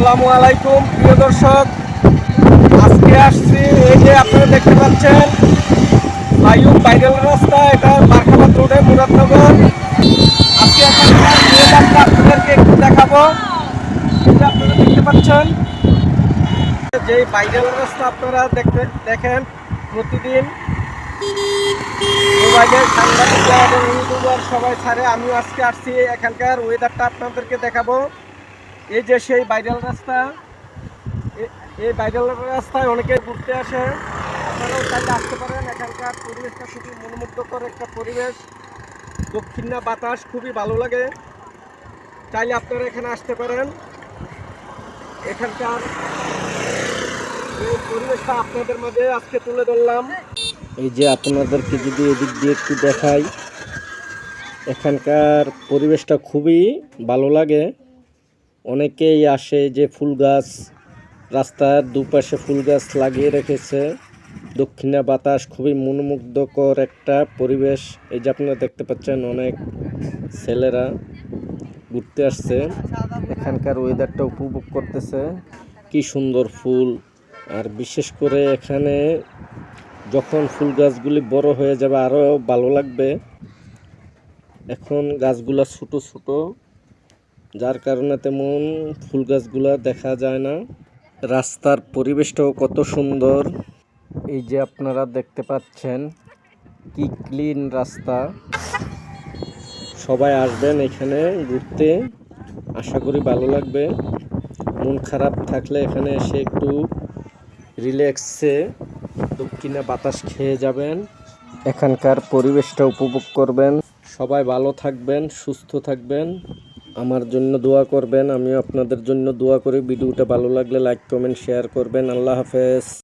আসসালামু আলাইকুম প্রিয় দর্শক, আজকে আসছি এই যে আপনারা দেখতে পাচ্ছেন বায়ু ভাইরাল রাস্তা, এটা বারখাবাদ রোডে মুরাদনগর। আজকে এখানকার ওয়েদারটা আপনাদেরকে একটু দেখাবো। এই যে আপনারা দেখতে পাচ্ছেন যে ভাইরাল রাস্তা আপনারা দেখেন প্রতিদিন মোবাইলের সাংবাদিকরা এবং ইউটিউবার সবাই ছাড়ে। আমিও আজকে আসছি এখানকার ওয়েদারটা আপনাদেরকে দেখাবো। এই যে সেই ভাইরাল রাস্তা, এই ভাইরাল রাস্তায় অনেকে ঘুরতে আসে, আপনারাও চাইলে আসতে পারেন। এখানকার পরিবেশটা খুবই মনোমুগ্ধকর একটা পরিবেশ, দক্ষিণা বাতাস খুবই ভালো লাগে। চাইলে আপনারা এখানে আসতে পারেন। এখানকার এই পরিবেশটা আপনাদের মাঝে আজকে তুলে ধরলাম। এই যে আপনাদেরকে যদি এদিক দিয়ে একটু দেখাই, এখানকার পরিবেশটা খুবই ভালো লাগে। অনেকেই আসে, যে ফুল গাছ, রাস্তার দুপাশে ফুল গাছ লাগিয়ে রেখেছে। দক্ষিণা বাতাস, খুবই মনোমুগ্ধকর একটা পরিবেশ। এই যে আপনারা দেখতে পাচ্ছেন অনেক ছেলেরা ঘুরতে আসছে, এখানকার ওয়েদারটা উপভোগ করতেছে। কি সুন্দর ফুল, আর বিশেষ করে এখানে যখন ফুল গাছগুলি বড় হয়ে যাবে আরও ভালো লাগবে। এখন গাছগুলা ছোট ছোট, যার কারণে তেমন ফুল গাছগুলা দেখা যায় না। রাস্তার পরিবেশটাও কত সুন্দর। এই যে আপনারা দেখতে পাচ্ছেন কি ক্লিন রাস্তা। সবাই আসবেন এখানে ঘুরতে, আশা করি ভালো লাগবে। মন খারাপ থাকলে এখানে এসে একটু রিল্যাক্সে দক্ষিণা বাতাস খেয়ে যাবেন, এখানকার পরিবেশটা উপভোগ করবেন। সবাই ভালো থাকবেন, সুস্থ থাকবেন, আমার জন্য দোয়া করবেন। আমিও আপনাদের জন্য দোয়া করি। ভিডিওটা ভালো লাগলে লাইক কমেন্ট শেয়ার করবেন। আল্লাহ হাফেজ।